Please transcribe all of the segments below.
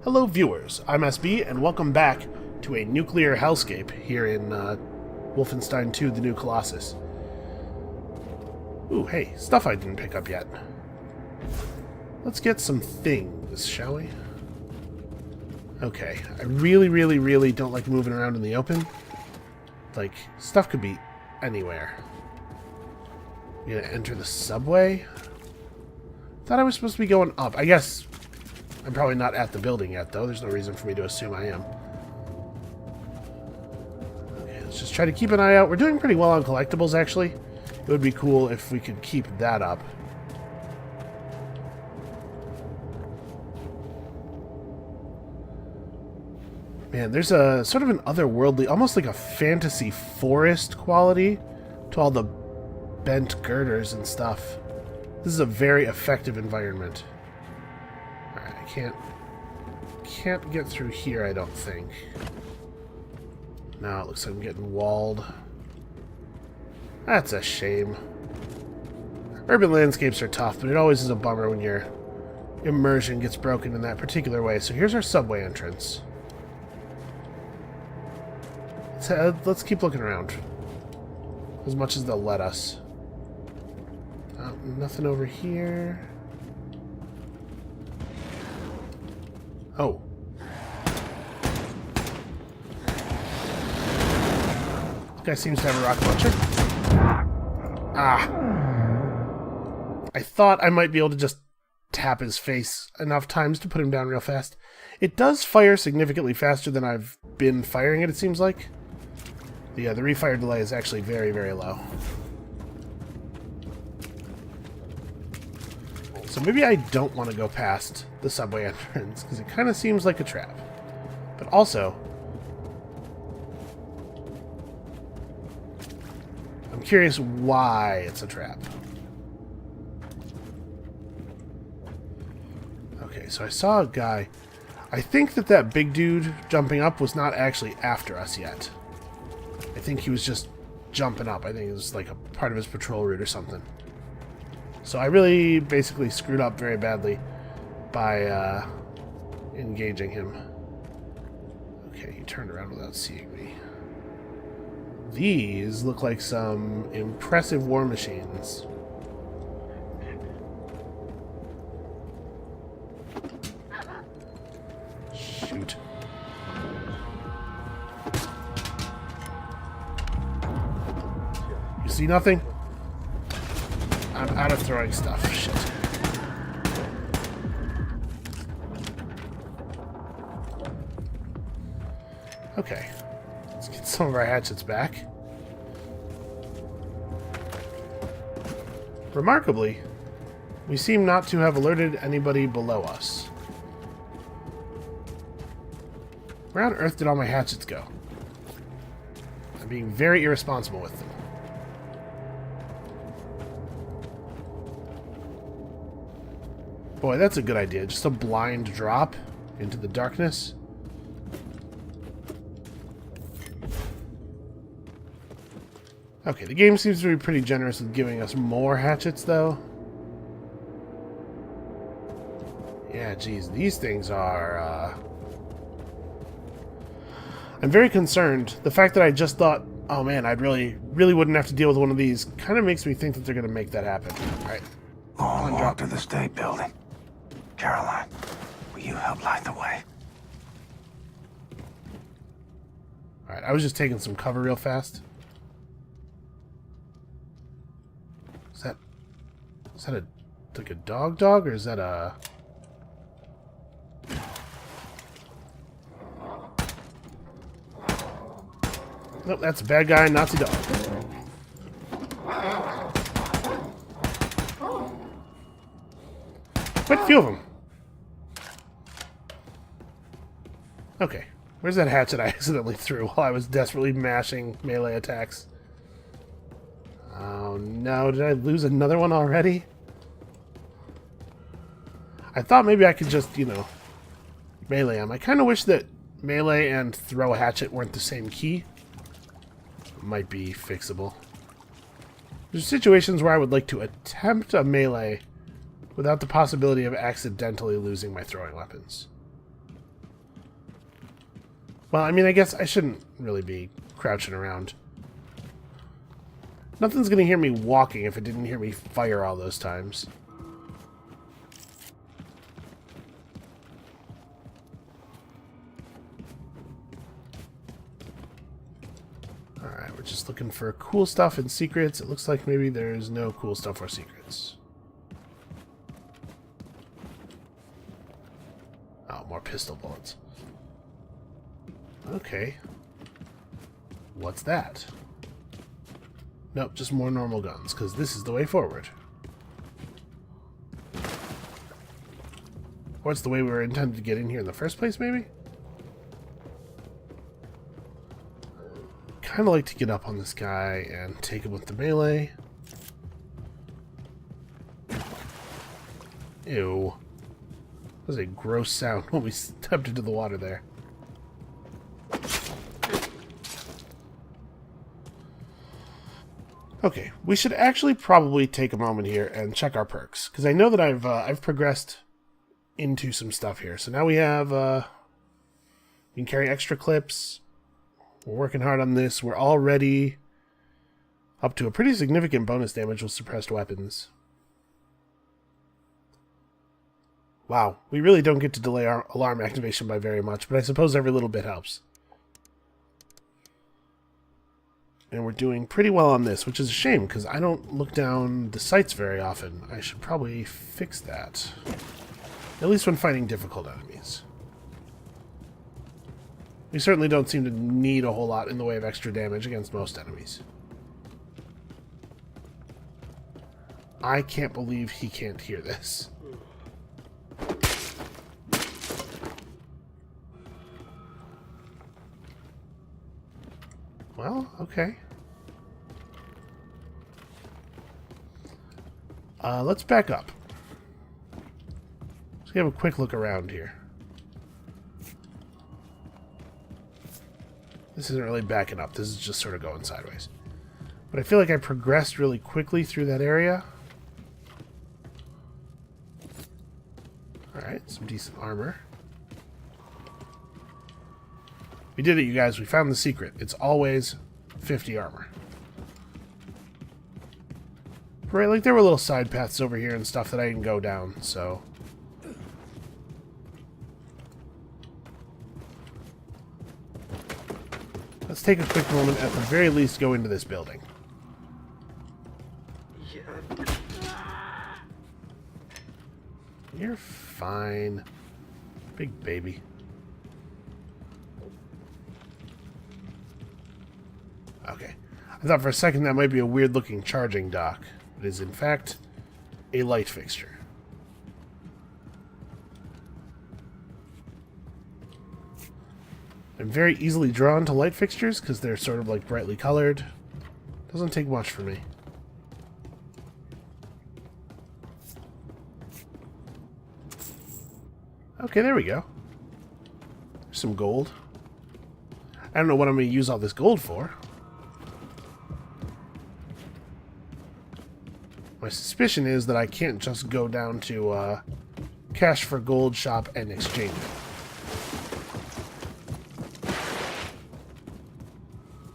Hello viewers, I'm SB, and welcome back to a nuclear hellscape here in Wolfenstein 2, the new Colossus. Ooh, hey, stuff I didn't pick up yet. Let's get some things, shall we? Okay, I really don't like moving around in the open. Like, stuff could be anywhere. I'm gonna enter the subway? Thought I was supposed to be going up. I guess I'm probably not at the building yet, though. There's no reason for me to assume I am. Okay, let's just try to keep an eye out. We're doing pretty well on collectibles, actually. It would be cool if we could keep that up. Man, there's a sort of an otherworldly, almost like a fantasy forest quality to all the bent girders and stuff. This is a very effective environment. Alright, I can't get through here, I don't think. Now it looks like I'm getting walled. That's a shame. Urban landscapes are tough, but it always is a bummer when your immersion gets broken in that particular way. So here's our subway entrance. Let's keep looking around. As much as they'll let us. Nothing over here. Oh. This guy seems to have a rocket launcher. Ah. I thought I might be able to just tap his face enough times to put him down real fast. It does fire significantly faster than I've been firing it, it seems like. Yeah, the refire delay is actually very low. So maybe I don't want to go past the subway entrance, because it kind of seems like a trap. But also, I'm curious why it's a trap. Okay, so I saw a guy. I think that big dude jumping up was not actually after us yet. I think he was just jumping up. I think it was like a part of his patrol route or something. So I really basically screwed up very badly by engaging him. Okay, he turned around without seeing me. These look like some impressive war machines. Shoot. You see nothing? I'm out of throwing stuff. Shit. Okay. Let's get some of our hatchets back. Remarkably, we seem not to have alerted anybody below us. Where on earth did all my hatchets go? I'm being very irresponsible with them. Boy, that's a good idea. Just a blind drop into the darkness. Okay, the game seems to be pretty generous with giving us more hatchets, though. Yeah, geez, these things are, I'm very concerned. The fact that I just thought, oh man, I'd really wouldn't have to deal with one of these kind of makes me think that they're going to make that happen. Alright. Long walk to the state building. Caroline, will you help light the way? Alright, I was just taking some cover real fast. Is that like a dog, or is that a... Nope, that's a bad guy, Nazi dog. Quite a few of them. Okay, where's that hatchet I accidentally threw while I was desperately mashing melee attacks? Oh no, did I lose another one already? I thought maybe I could just, you know, melee him. I kind of wish that melee and throw a hatchet weren't the same key. It might be fixable. There's situations where I would like to attempt a melee without the possibility of accidentally losing my throwing weapons. Well, I mean, I guess I shouldn't really be crouching around. Nothing's gonna hear me walking if it didn't hear me fire all those times. Alright, we're just looking for cool stuff and secrets. It looks like maybe there's no cool stuff or secrets. Oh, more pistol bullets. Okay. What's that? Nope, just more normal guns, because this is the way forward. Or it's the way we were intended to get in here in the first place, maybe? Kind of like to get up on this guy and take him with the melee. Ew. That was a gross sound when we stepped into the water there. Okay, we should actually probably take a moment here and check our perks, because I know that I've progressed into some stuff here. So now we have we can carry extra clips. We're working hard on this. We're already up to a pretty significant bonus damage with suppressed weapons. Wow, we really don't get to delay our alarm activation by very much, but I suppose every little bit helps. And we're doing pretty well on this, which is a shame, because I don't look down the sights very often. I should probably fix that. At least when fighting difficult enemies. We certainly don't seem to need a whole lot in the way of extra damage against most enemies. I can't believe he can't hear this. Well, okay. Let's back up. Let's have a quick look around here. This isn't really backing up. This is just sort of going sideways. But I feel like I progressed really quickly through that area. Alright, some decent armor. We did it, you guys. We found the secret. It's always 50 armor. Right, like there were little side paths over here and stuff that I didn't go down, so... Let's take a quick moment, at the very least, go into this building. You're fine. Big baby. Okay. I thought for a second that might be a weird-looking charging dock. It is, in fact, a light fixture. I'm very easily drawn to light fixtures because they're sort of like brightly colored. Doesn't take much for me. Okay, there we go. There's some gold. I don't know what I'm going to use all this gold for. My suspicion is that I can't just go down to Cash for Gold shop and exchange it.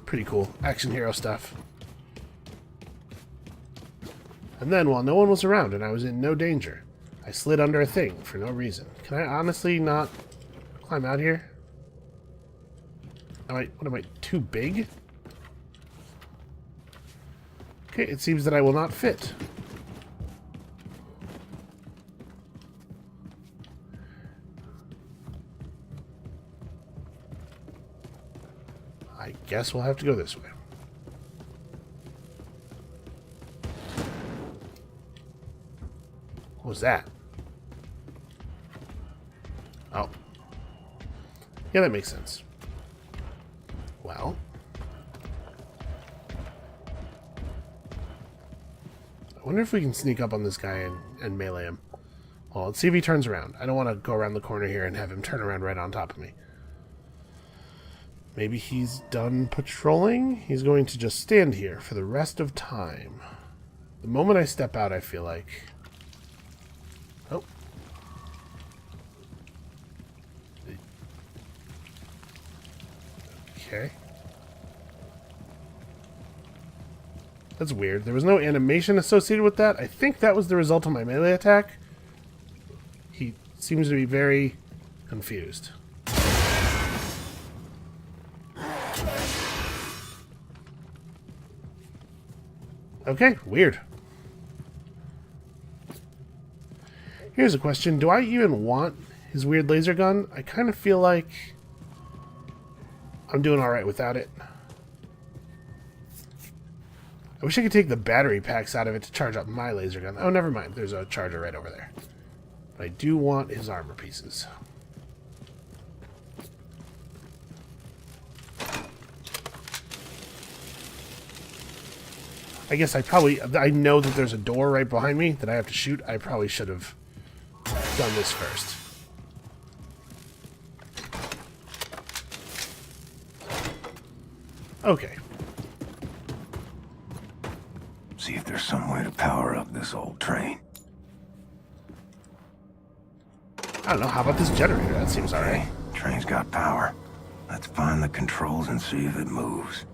Pretty cool. Action hero stuff. And then, while no one was around and I was in no danger, I slid under a thing for no reason. Can I honestly not climb out here? What am I, too big? Okay, it seems that I will not fit. I guess we'll have to go this way. What was that? Oh. Yeah, that makes sense. Well. I wonder if we can sneak up on this guy and melee him. Well, let's see if he turns around. I don't want to go around the corner here and have him turn around right on top of me. Maybe he's done patrolling? He's going to just stand here for the rest of time. The moment I step out, I feel like... Oh. Okay. That's weird. There was no animation associated with that. I think that was the result of my melee attack. He seems to be very confused. Okay, weird. Here's a question. Do I even want his weird laser gun? I kind of feel like I'm doing alright without it. I wish I could take the battery packs out of it to charge up my laser gun. Oh, never mind. There's a charger right over there. But I do want his armor pieces. I guess I know that there's a door right behind me that I have to shoot. I probably should have done this first. Okay. See if there's some way to power up this old train. I don't know. How about this generator? That seems alright. Train's got power. Let's find the controls and see if it moves.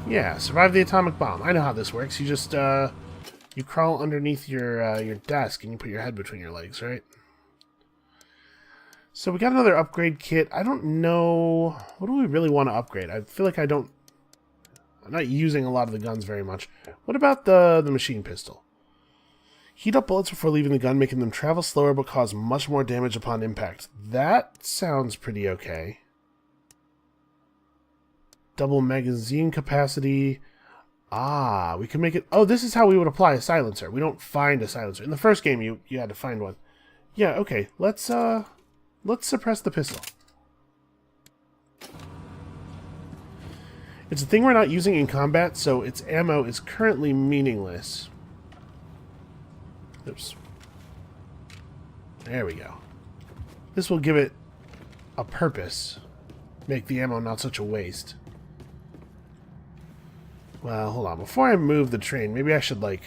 Yeah, survive the atomic bomb. I know how this works. You just, you crawl underneath your desk and you put your head between your legs, right? So we got another upgrade kit. I don't know... What do we really want to upgrade? I feel like I'm not using a lot of the guns very much. What about the machine pistol? Heat up bullets before leaving the gun, making them travel slower but cause much more damage upon impact. That sounds pretty okay. Double magazine capacity. Ah, we can make it... Oh, this is how we would apply a silencer. We don't find a silencer. In the first game, you had to find one. Yeah, okay. Let's suppress the pistol. It's a thing we're not using in combat, so its ammo is currently meaningless. Oops. There we go. This will give it a purpose. Make the ammo not such a waste. Well, hold on. Before I move the train, maybe I should, like,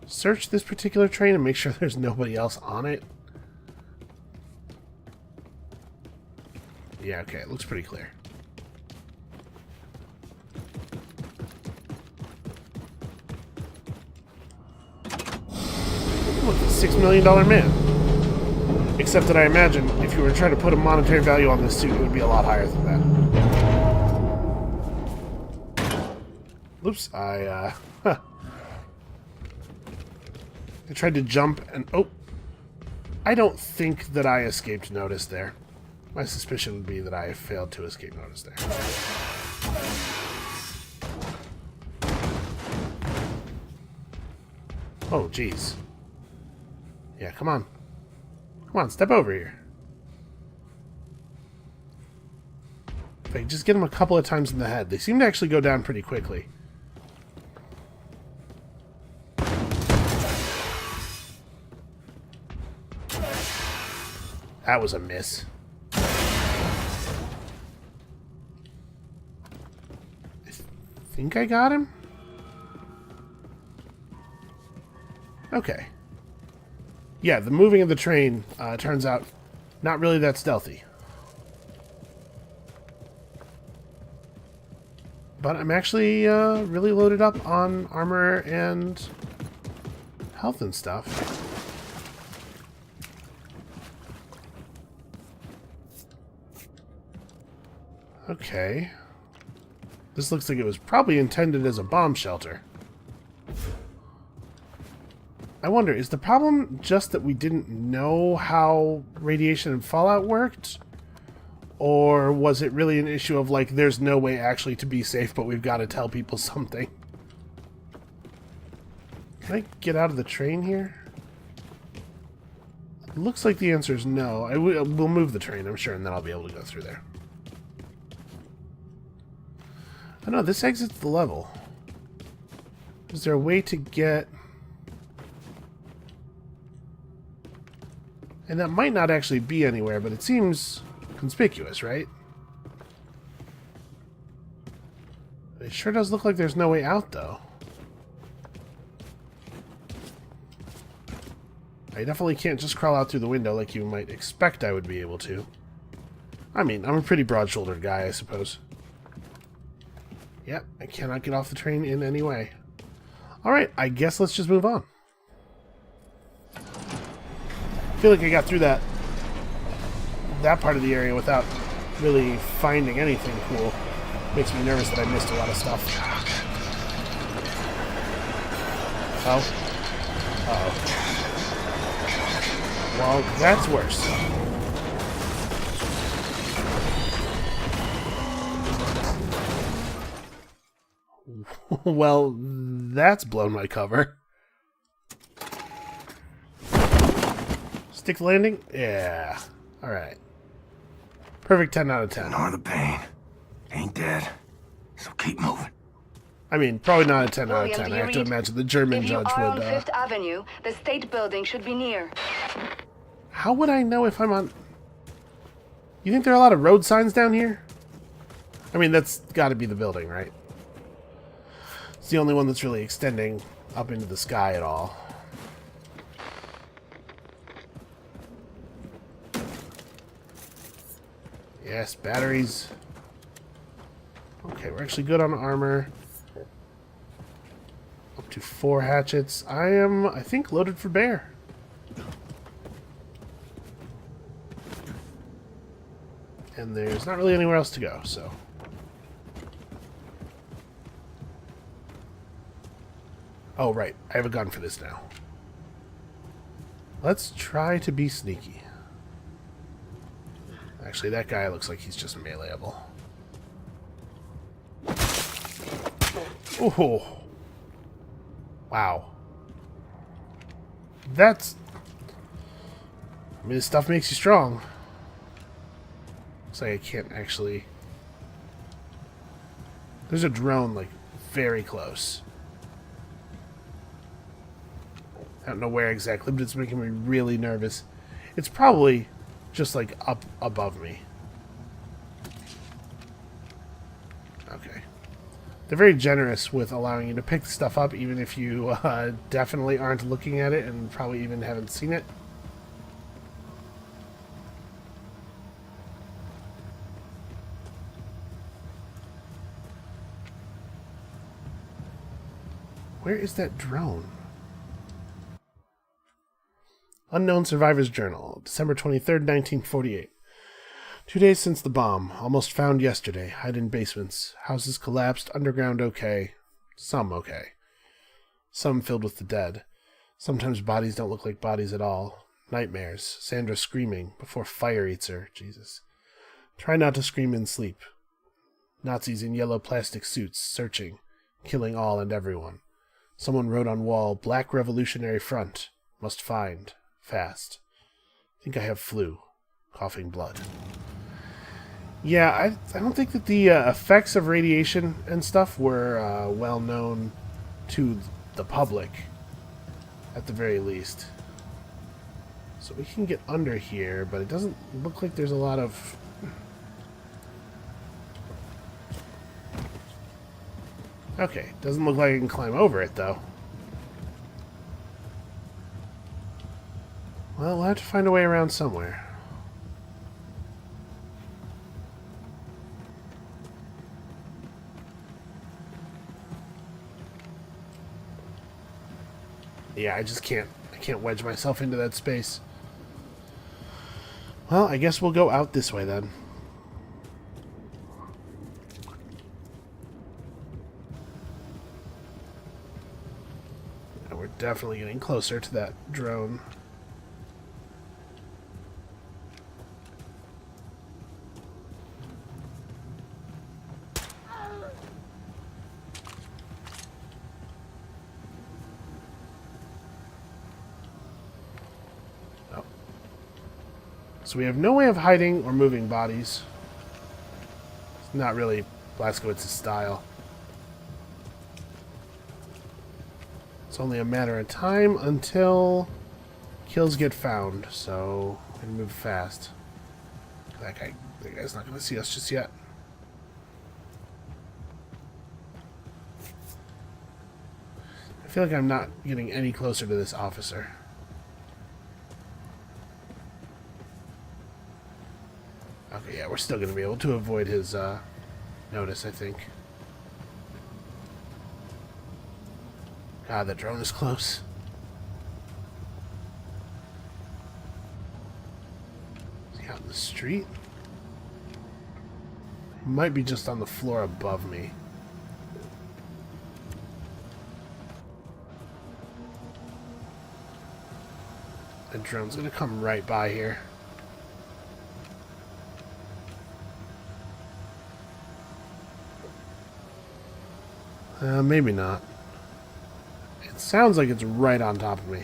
search this particular train and make sure there's nobody else on it. Yeah, okay. It looks pretty clear. Look, the $6 million man. Except that I imagine if you were trying to put a monetary value on this suit, it would be a lot higher than that. Oops, I tried to jump and... Oh! I don't think that I escaped notice there. My suspicion would be that I failed to escape notice there. Oh, jeez. Yeah, come on. Come on, step over here. If I just get them a couple of times in the head, they seem to actually go down pretty quickly. That was a miss. I think I got him? Okay. Yeah, the moving of the train turns out not really that stealthy. But I'm actually really loaded up on armor and health and stuff. Okay. This looks like it was probably intended as a bomb shelter. I wonder, is the problem just that we didn't know how radiation and fallout worked? Or was it really an issue of, like, there's no way actually to be safe, but we've got to tell people something? Can I get out of the train here? It looks like the answer is no. We'll move the train, I'm sure, and then I'll be able to go through there. Oh no, this exits the level. Is there a way to get... And that might not actually be anywhere, but it seems conspicuous, right? It sure does look like there's no way out, though. I definitely can't just crawl out through the window like you might expect I would be able to. I mean, I'm a pretty broad-shouldered guy, I suppose. Yep, I cannot get off the train in any way. Alright, I guess let's just move on. I feel like I got through that part of the area without really finding anything cool. Makes me nervous that I missed a lot of stuff. Oh. Uh-oh. Well, that's worse. Well, that's blown my cover. Stick landing? Yeah. Alright. Perfect 10 out of 10. Ignore the pain. Ain't dead. So keep moving. I mean, probably not a 10 out of William, 10. do I you have to read? imagine the German If you judge are would... on Fifth Avenue, the State Building should be near. How would I know if I'm on... You think there are a lot of road signs down here? I mean, that's got to be the building, right? It's the only one that's really extending up into the sky at all. Yes, batteries. Okay, we're actually good on armor. Up to 4 hatchets. I am, I think, loaded for bear. And there's not really anywhere else to go, so... Oh, right. I have a gun for this now. Let's try to be sneaky. Actually, that guy looks like he's just meleeable. Oh! Wow. That's... I mean, this stuff makes you strong. Looks like I can't actually... There's a drone, like, very close. I don't know where exactly, but it's making me really nervous. It's probably just, like, up above me. Okay. They're very generous with allowing you to pick stuff up, even if you definitely aren't looking at it and probably even haven't seen it. Where is that drone? Unknown Survivor's Journal, December 23rd, 1948. 2 days since the bomb. Almost found yesterday. Hide in basements. Houses collapsed. Underground okay. Some okay. Some filled with the dead. Sometimes bodies don't look like bodies at all. Nightmares. Sandra screaming before fire eats her. Jesus. Try not to scream in sleep. Nazis in yellow plastic suits. Searching. Killing all and everyone. Someone wrote on wall, Black Revolutionary Front. Must find. Fast. Think I have flu. Coughing blood. Yeah, I don't think that the effects of radiation and stuff were well known to the public, at the very least. So we can get under here, but it doesn't look like there's a lot of... Okay, doesn't look like I can climb over it, though. Well, we'll have to find a way around somewhere. Yeah, I just can't wedge myself into that space. Well, I guess we'll go out this way then. And we're definitely getting closer to that drone. So we have no way of hiding or moving bodies. It's not really Blazkowicz's style. It's only a matter of time until kills get found, so we can move fast. That guy's not going to see us just yet. I feel like I'm not getting any closer to this officer. we're still going to be able to avoid his notice, I think. God, that drone is close. Is he out in the street? He might be just on the floor above me. The drone's going to come right by here. Maybe not. It sounds like it's right on top of me.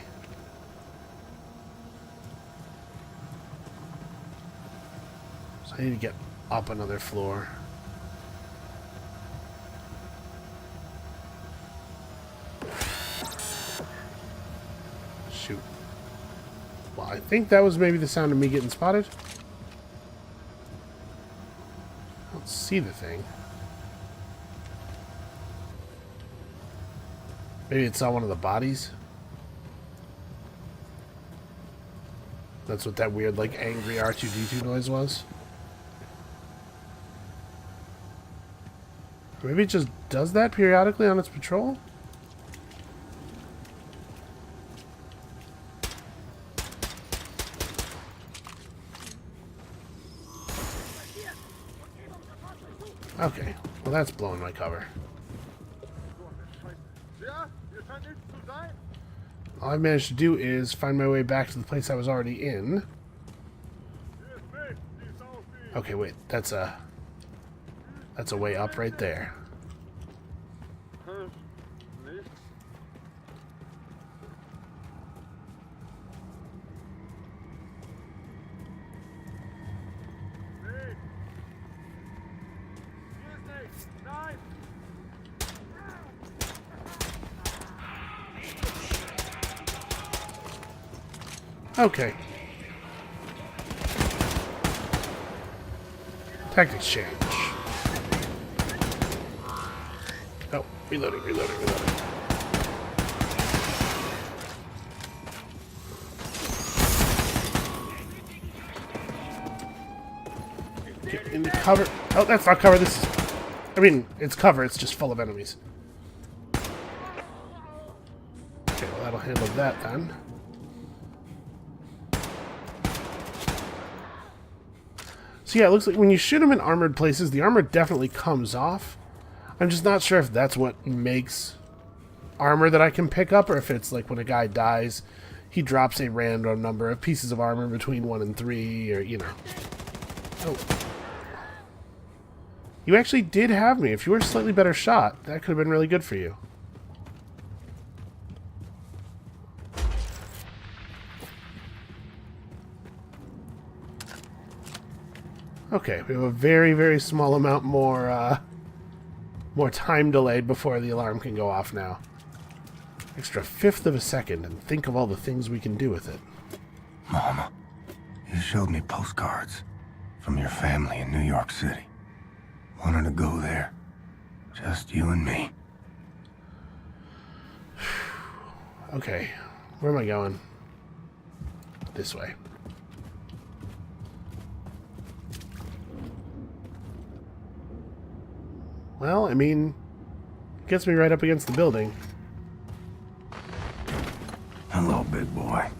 So I need to get up another floor. Shoot. Well, I think that was maybe the sound of me getting spotted. I don't see the thing. Maybe it saw one of the bodies. That's what that weird, like, angry R2-D2 noise was. Maybe it just does that periodically on its patrol? Okay, well that's blowing my cover. All I've managed to do is find my way back to the place I was already in. Okay, wait, that's a way up right there. Okay. Tactics change. Oh, reloading. Get into cover. Oh, that's not cover. This is... I mean, it's cover. It's just full of enemies. Okay, well, that'll handle that then. So yeah, it looks like when you shoot them in armored places, the armor definitely comes off. I'm just not sure if that's what makes armor that I can pick up, or if it's like when a guy dies, he drops a random number of pieces of armor between 1 and 3, or, you know. Oh. You actually did have me. If you were a slightly better shot, that could have been really good for you. Okay, we have a very, very small amount more, more time delayed before the alarm can go off now. Extra 1/5 of a second, and think of all the things we can do with it. Mama, you showed me postcards from your family in New York City. Wanted to go there. Just you and me. Okay, where am I going? This way. Well, I mean, gets me right up against the building. Hello, big boy.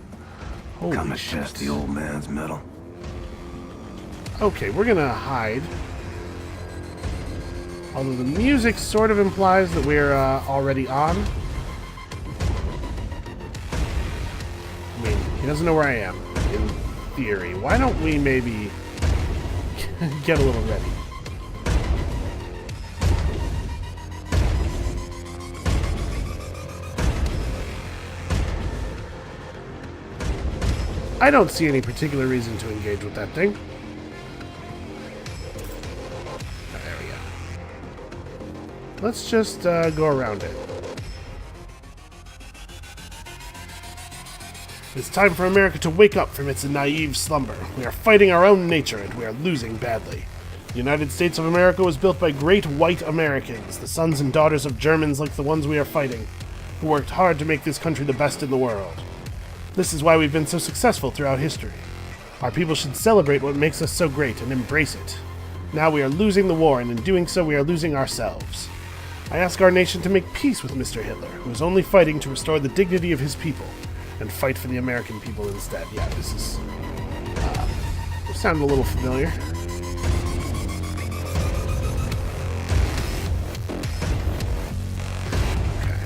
Holy Come and shit. test the old man's metal. Okay, we're gonna hide. Although the music sort of implies that we're already on. I mean, he doesn't know where I am, in theory. Why don't we maybe get a little ready? I don't see any particular reason to engage with that thing. There we go. Let's just go around it. It's time for America to wake up from its naive slumber. We are fighting our own nature, and we are losing badly. The United States of America was built by great white Americans, the sons and daughters of Germans like the ones we are fighting, who worked hard to make this country the best in the world. This is why we've been so successful throughout history. Our people should celebrate what makes us so great and embrace it. Now we are losing the war, and in doing so we are losing ourselves. I ask our nation to make peace with Mr. Hitler, who is only fighting to restore the dignity of his people, and fight for the American people instead. Yeah, this is... sound a little familiar. Okay.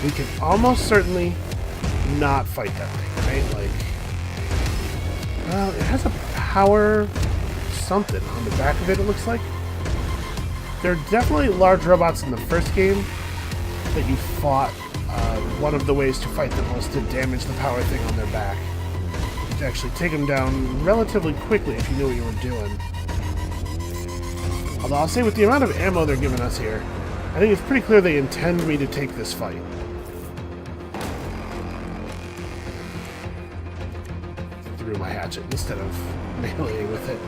We can almost certainly not fight that thing, right? Like... Well, it has a power... something on the back of it, it looks like. There are definitely large robots in the first game that you fought. One of the ways to fight them was to damage the power thing on their back. You could actually take them down relatively quickly if you knew what you were doing. Although I'll say with the amount of ammo they're giving us here, I think it's pretty clear they intend me to take this fight. Threw my hatchet instead of meleeing with it.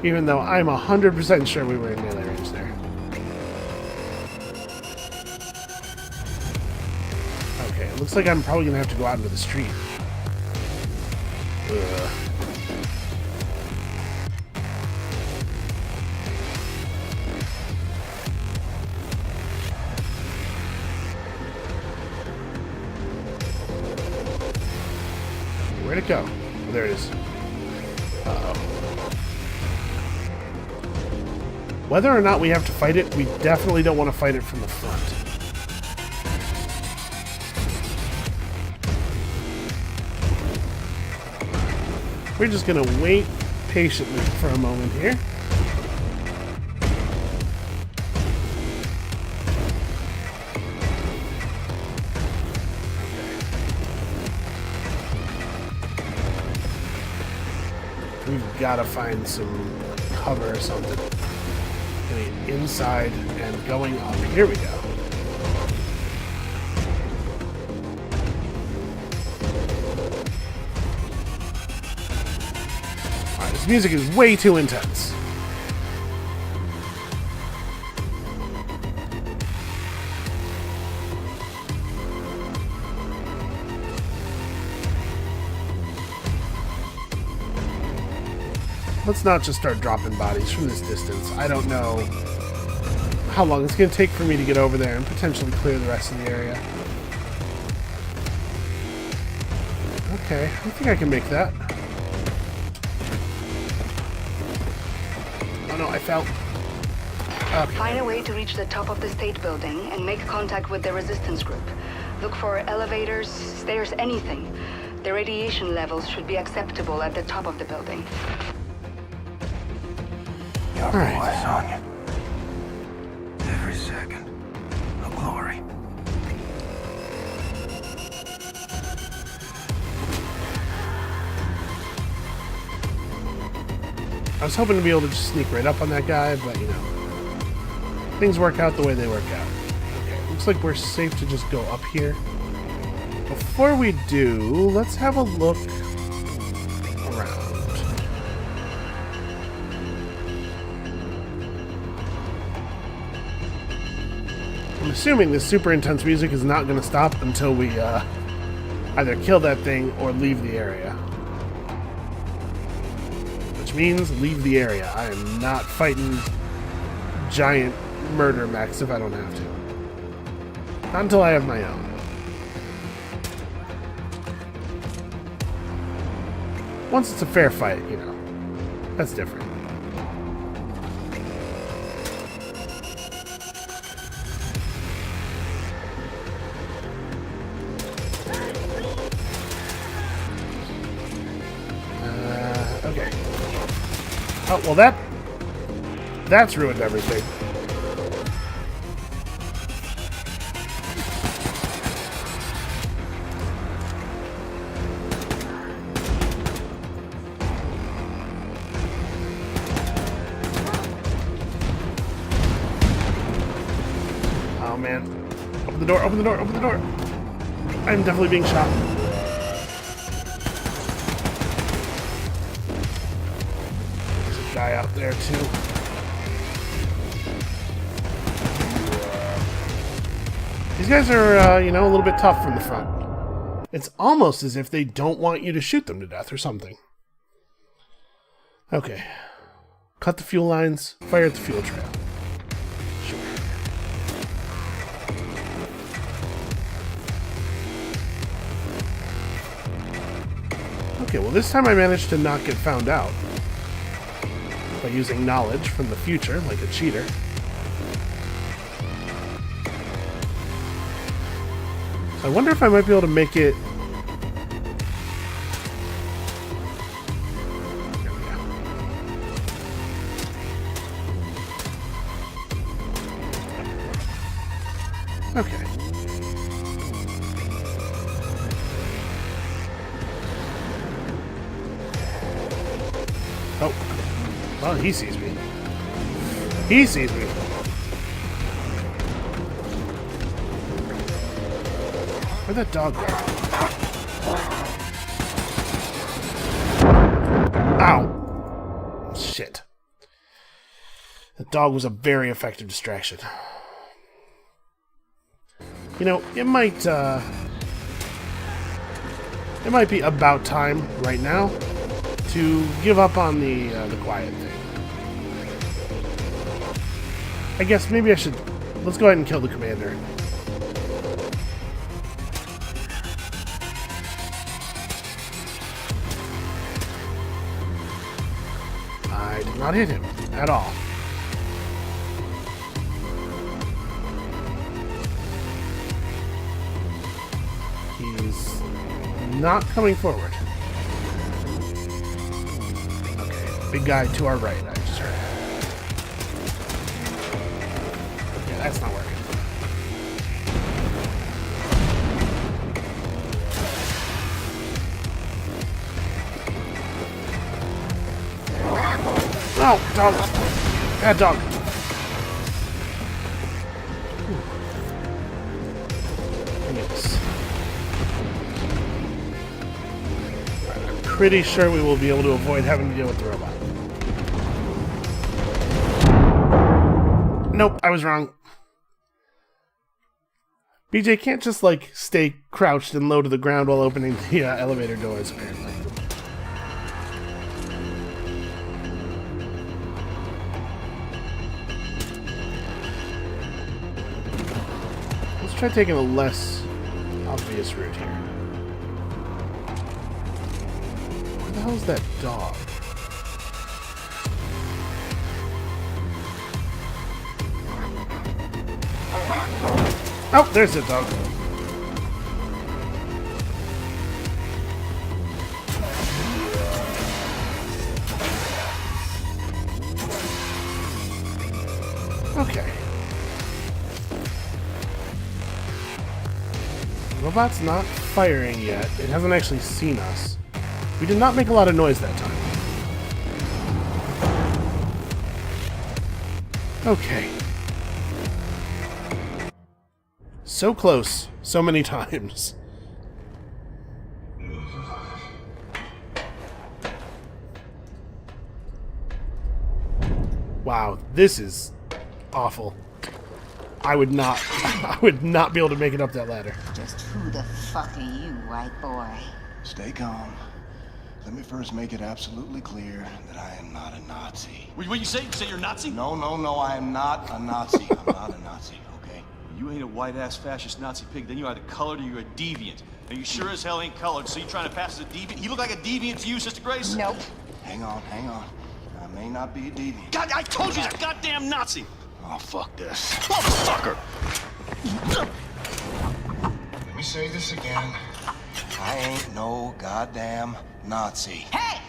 Even though I'm 100% sure we were in melee range there. Okay, it looks like I'm probably going to have to go out into the street. Ugh. Where'd it go? Oh, there it is. Uh-oh. Whether or not we have to fight it, we definitely don't want to fight it from the front. We're just going to wait patiently for a moment here. We've got to find some cover or something. Getting inside and going up. Here we go. Alright, this music is way too intense. Let's not just start dropping bodies from this distance. I don't know how long it's going to take for me to get over there and potentially clear the rest of the area. Okay, I think I can make that. Oh no, I fell. Okay. Find a way to reach the top of the state building and make contact with the resistance group. Look for elevators, stairs, anything. The radiation levels should be acceptable at the top of the building. Your voice on you. Every second. A glory. I was hoping to be able to just sneak right up on that guy, but you know, things work out the way they work out. Okay, looks like we're safe to just go up here. Before we do, let's have a look around. I'm assuming this super intense music is not going to stop until we either kill that thing or leave the area. Which means leave the area. I am not fighting giant murder mechs if I don't have to. Not until I have my own. Once it's a fair fight, you know, that's different. Okay. Oh, well that's ruined everything. Oh man. Open the door, open the door, open the door. I'm definitely being shot. Guy out there too. These guys are, you know, a little bit tough from the front. It's almost as if they don't want you to shoot them to death or something. Okay. Cut the fuel lines, fire at the fuel trail. Sure. Okay, well this time I managed to not get found out by using knowledge from the future, like a cheater. So I wonder if I might be able to make it... There we go. Okay. Oh. Well, he sees me. He sees me. Where'd that dog go? Ow! Shit. That dog was a very effective distraction. You know, it might be about time right now to give up on the quiet thing. I guess maybe I should... Let's go ahead and kill the commander. I did not hit him at all. He's not coming forward. Okay, big guy to our right, I just heard. Yeah, that's not working. No, dog. Bad dog. Yes. Right, I'm pretty sure we will be able to avoid having to deal with the robot. Nope, I was wrong. BJ can't just, like, stay crouched and low to the ground while opening the elevator doors, apparently. Try taking a less obvious route here. Where the hell is that dog? Oh, there's the dog. Okay. Robot's not firing yet. It hasn't actually seen us. We did not make a lot of noise that time. Okay. So close, so many times. Wow, this is awful. I would not be able to make it up that ladder. Just who the fuck are you, white boy? Stay calm. Let me first make it absolutely clear that I am not a Nazi. What you say? You say you're a Nazi? No, I am not a Nazi. I'm not a Nazi, okay? You ain't a white-ass fascist Nazi pig, then you're either colored or you're a deviant. And you sure as hell ain't colored, so you trying to pass as a deviant? He look like a deviant to you, Sister Grace? Nope. Hang on. I may not be a deviant. God, I told you he's a goddamn Nazi! Oh, fuck this. Motherfucker! Let me say this again. I ain't no goddamn Nazi. Hey!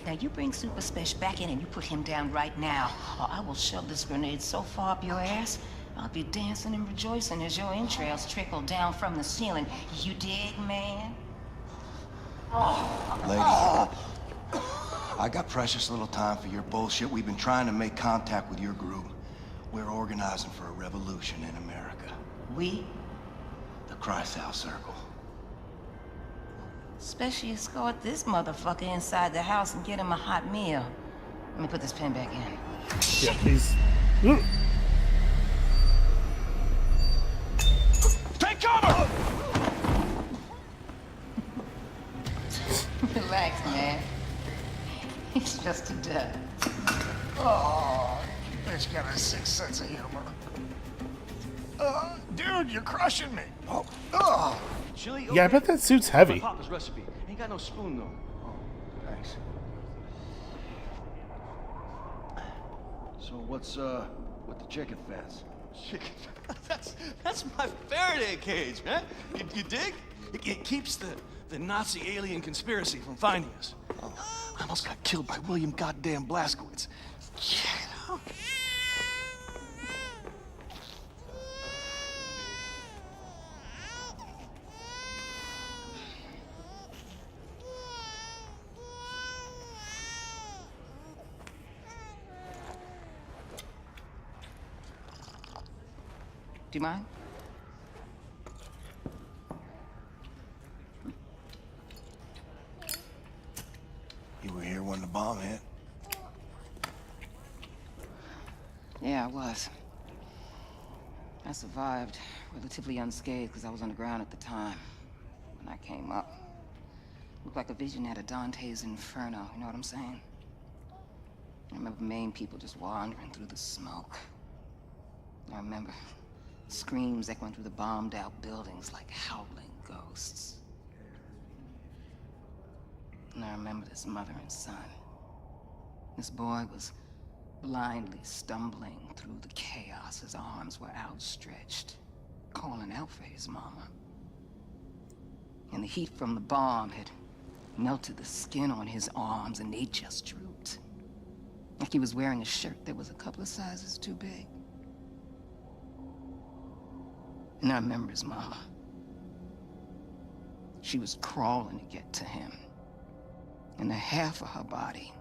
Now you bring Super Special back in and you put him down right now, or I will shove this grenade so far up your ass, I'll be dancing and rejoicing as your entrails trickle down from the ceiling. You dig, man? Lady, I got precious little time for your bullshit. We've been trying to make contact with your group. We're organizing for a revolution in America. We? The Kreisau Circle. Especially escort this motherfucker inside the house and get him a hot meal. Let me put this pen back in. Yeah, please. Take cover! just to death. Oh, bitch got a sick sense of humor. Dude, you're crushing me. Oh. Chili? Yeah, I bet that suit's heavy. Papa's recipe. Ain't got no spoon though. Thanks. So what's with the chicken fence? Chicken? that's my Faraday cage, man. You dig? It keeps the Nazi alien conspiracy from finding us. Oh, I almost got killed by William goddamn Blazkowicz. Yeah. Do you mind? You were here when the bomb hit? Yeah, I was. I survived relatively unscathed because I was underground at the time. When I came up, looked like a vision out of Dante's Inferno, you know what I'm saying? I remember Maine people just wandering through the smoke. I remember screams echoing through the bombed-out buildings like howling ghosts. And I remember this mother and son. This boy was blindly stumbling through the chaos. His arms were outstretched, calling out for his mama. And the heat from the bomb had melted the skin on his arms, and they just drooped. Like he was wearing a shirt that was a couple of sizes too big. And I remember his mama. She was crawling to get to him. And the half of her body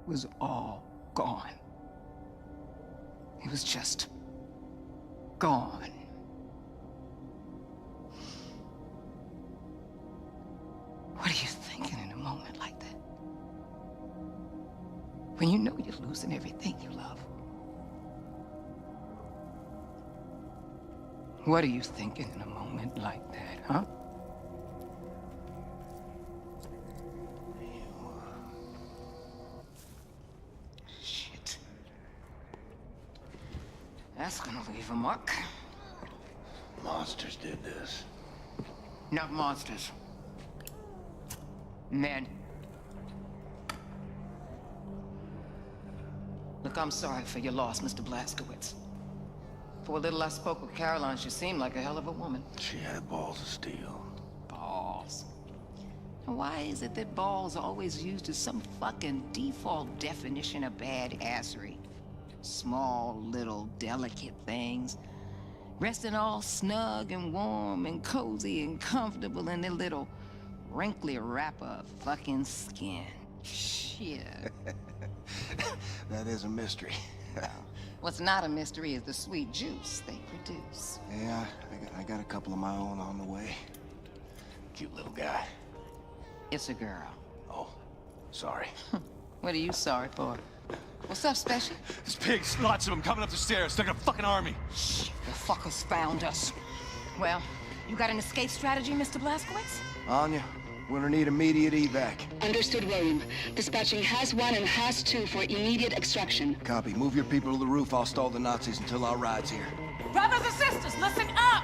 was all gone. It was just gone. What are you thinking in a moment like that? When you know you're losing everything you love. What are you thinking in a moment like that, huh? Shit. That's gonna leave a mark. Monsters did this. Not monsters. Men. Look, I'm sorry for your loss, Mr. Blazkowicz. For a little I spoke with Caroline, she seemed like a hell of a woman. She had balls of steel. Balls. And why is it that balls are always used as some fucking default definition of badassery? Small, little, delicate things. Resting all snug and warm and cozy and comfortable in their little wrinkly wrapper of fucking skin. Shit. That is a mystery. What's not a mystery is the sweet juice they produce. Yeah, I got a couple of my own on the way. Cute little guy. It's a girl. Oh, sorry. What are you sorry for? What's up, Special? There's pigs, lots of them coming up the stairs. They're like a fucking army. Shh, the fuckers found us. Well, you got an escape strategy, Mr. Blazkowicz? Anya, we're gonna need immediate evac. Understood, William. Dispatching Has 1 and Has 2 for immediate extraction. Copy. Move your people to the roof. I'll stall the Nazis until our ride's here. Brothers and sisters, listen up!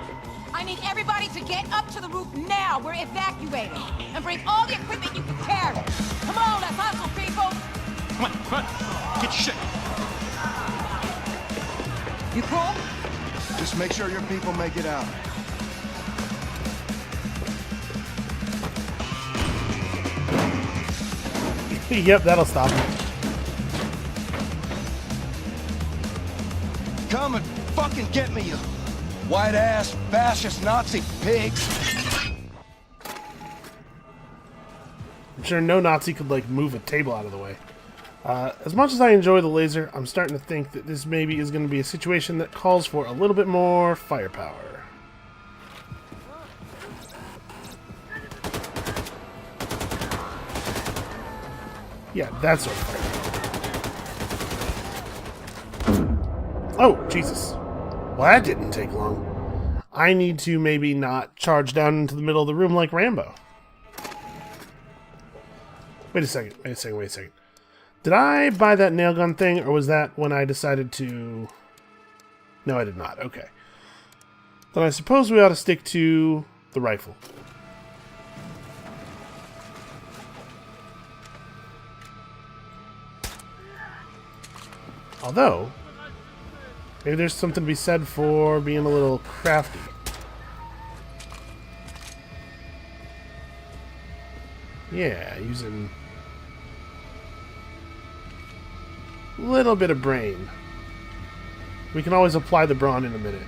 I need everybody to get up to the roof now. We're evacuating. And bring all the equipment you can carry. Come on, let's hustle, people! Come on. Get your shit. You cool? Just make sure your people make it out. Yep, that'll stop him. Come and fucking get me, you white-ass fascist Nazi pigs! I'm sure no Nazi could, like, move a table out of the way. As much as I enjoy the laser, I'm starting to think that this maybe is going to be a situation that calls for a little bit more firepower. Yeah, that's sort of fire. Oh, Jesus. Well, that didn't take long. I need to maybe not charge down into the middle of the room like Rambo. Wait a second. Did I buy that nail gun thing, or was that when I decided to... No, I did not. Okay. Then I suppose we ought to stick to the rifle. Although, maybe there's something to be said for being a little crafty. Yeah, using a little bit of brain. We can always apply the brawn in a minute.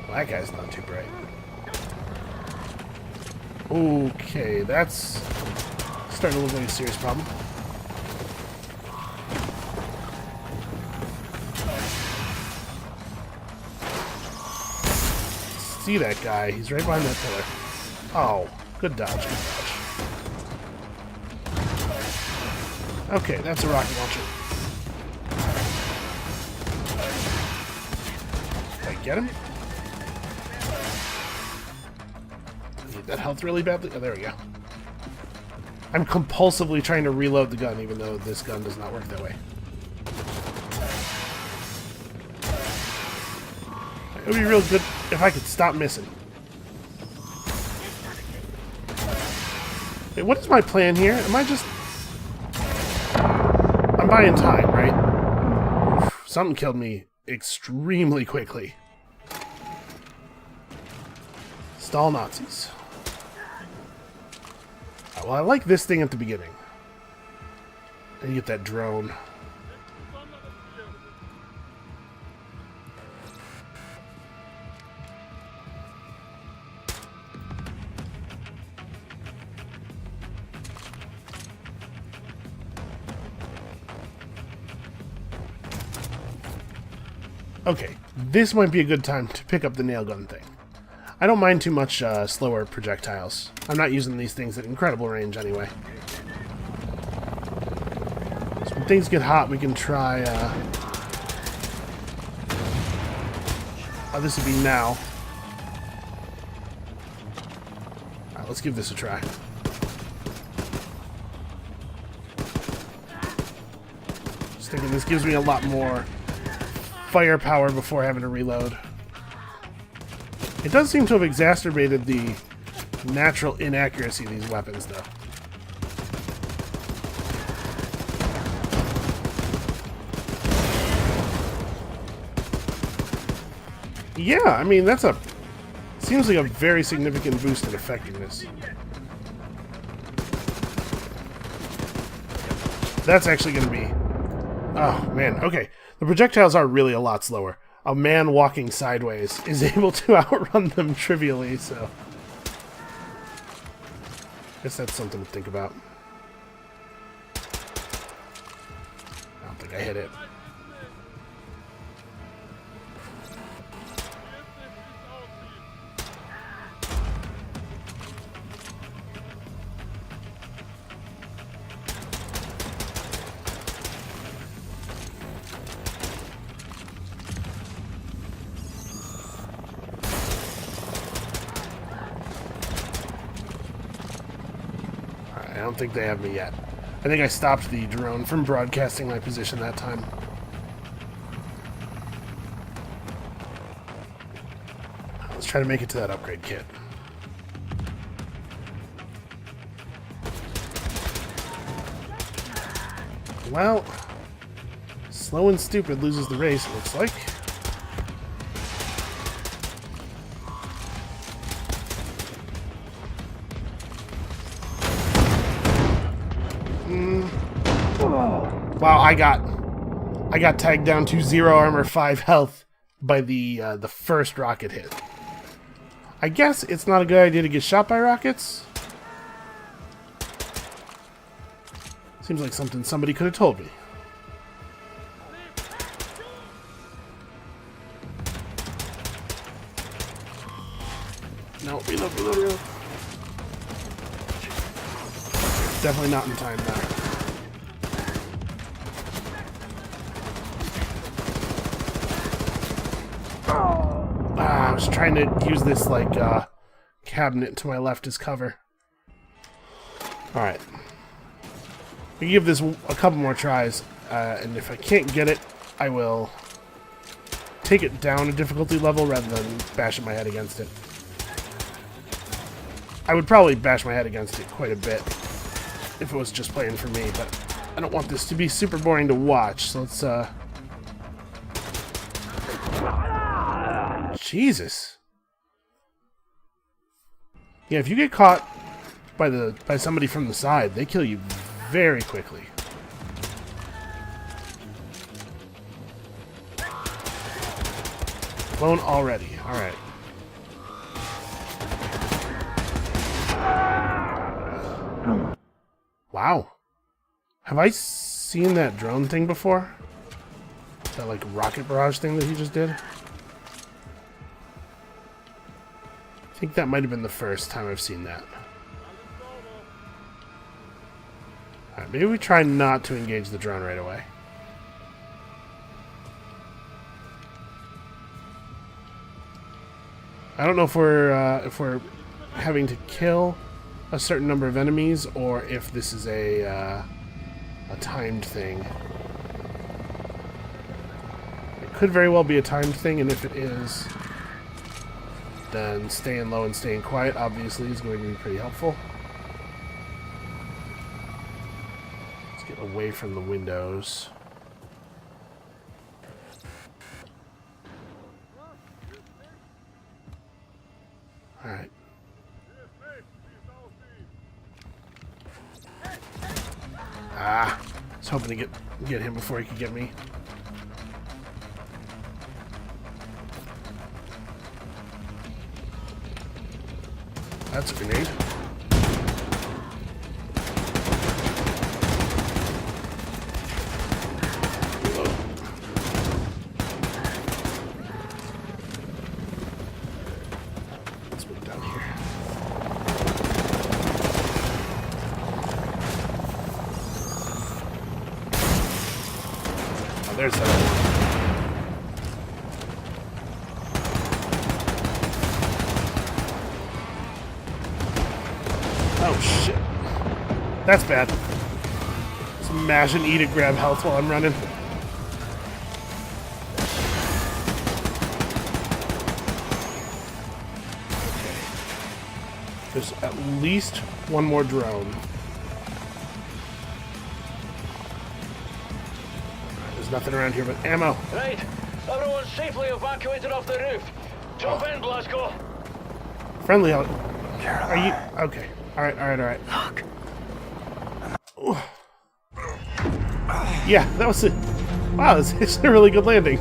Well, that guy's not too bright. Okay, that's starting to look like a serious problem. See that guy? He's right behind that pillar. Oh, good dodge, good dodge. Okay, that's a rocket launcher. Did I get him? I need that health really badly. Oh, there we go. I'm compulsively trying to reload the gun, even though this gun does not work that way. It would be real good if I could stop missing. Wait, what is my plan here? Am I just... I'm buying time, right? Oof, something killed me extremely quickly. Stall Nazis. Well, I like this thing at the beginning. And you get that drone. Okay, this might be a good time to pick up the nail gun thing. I don't mind too much slower projectiles. I'm not using these things at incredible range anyway. So when things get hot, we can try... Oh, this would be now. Alright, let's give this a try. Just thinking this gives me a lot more firepower before having to reload. It does seem to have exacerbated the natural inaccuracy of these weapons, though. Yeah, I mean, that's a... Seems like a very significant boost in effectiveness. That's actually going to be... Oh, man, okay. The projectiles are really a lot slower. A man walking sideways is able to outrun them trivially, so... I guess that's something to think about. I don't think I hit it. I don't think they have me yet. I think I stopped the drone from broadcasting my position that time. Let's try to make it to that upgrade kit. Well, slow and stupid loses the race, it looks like. Wow, I got tagged down to 0 armor, 5 health by the first rocket hit. I guess it's not a good idea to get shot by rockets. Seems like something somebody could have told me. No, reload, reload, reload. Definitely not in time now. I was trying to use this, like, cabinet to my left as cover. Alright. We can give this a couple more tries, and if I can't get it, I will take it down a difficulty level rather than bashing my head against it. I would probably bash my head against it quite a bit if it was just playing for me, but I don't want this to be super boring to watch, so let's, Jesus. Yeah, if you get caught by somebody from the side, they kill you very quickly. Blown already. Alright. Wow. Have I seen that drone thing before? That, like, rocket barrage thing that he just did? I think that might have been the first time I've seen that. Alright, maybe we try not to engage the drone right away. I don't know if we're having to kill a certain number of enemies or if this is a timed thing. It could very well be a timed thing, and if it is, then staying low and staying quiet obviously is going to be pretty helpful. Let's get away from the windows. Alright. Ah! I was hoping to get him before he could get me. That's a grenade. Reload. Let's move down here. Oh, there's that one. Oh shit. That's bad. Smash and eat and grab health while I'm running. Okay. There's at least one more drone. There's nothing around here but ammo. Right. Everyone's safely evacuated off the roof. Jump in, Glasgow. Friendly heli. Are you okay? Alright. Look. Ooh. Yeah, that was it. Wow, it's a really good landing.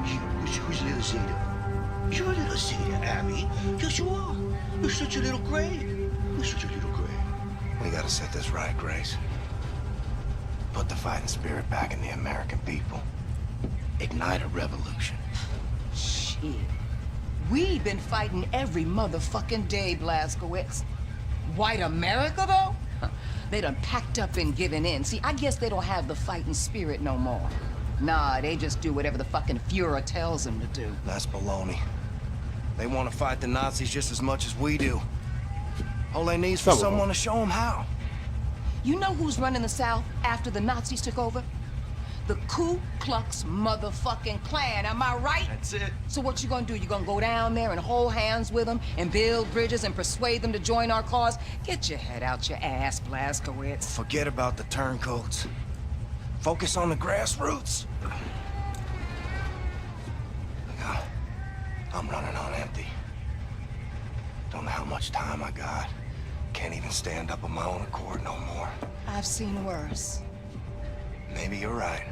Who's little Zeta? You're little Zeta, Abby. Yes, you are. You're such a little gray. You're such a little gray. We gotta set this right, Grace. Put the fighting spirit back in the American people. Ignite a revolution. Shit. We've been fighting every motherfucking day, Blazkowicz. White America, though? Huh. They done packed up and given in. See, I guess they don't have the fighting spirit no more. Nah, they just do whatever the fucking Fuhrer tells them to do. That's baloney. They want to fight the Nazis just as much as we do. All they need is for someone to show them how. You know who's running the South after the Nazis took over? The Ku Klux motherfucking Klan, am I right? That's it. So what you gonna do? You gonna go down there and hold hands with them and build bridges and persuade them to join our cause? Get your head out your ass, Blazkowicz. Forget about the turncoats. Focus on the grassroots. I'm running on empty. Don't know how much time I got. Can't even stand up on my own accord no more. I've seen worse. Maybe you're right.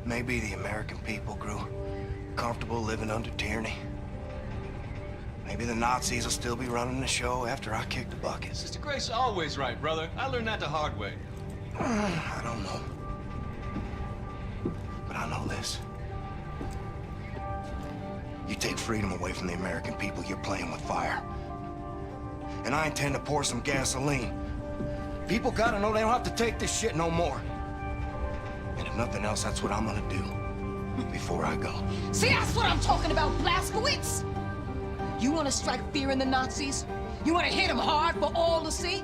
Maybe the American people grew comfortable living under tyranny. Maybe the Nazis will still be running the show after I kick the bucket. Sister Grace always right, brother. I learned that the hard way. I don't know. But I know this. You take freedom away from the American people, you're playing with fire. And I intend to pour some gasoline. People gotta know they don't have to take this shit no more. And if nothing else, that's what I'm gonna do before I go. See, that's what I'm talking about, Blazkowicz! You want to strike fear in the Nazis? You want to hit them hard for all to see?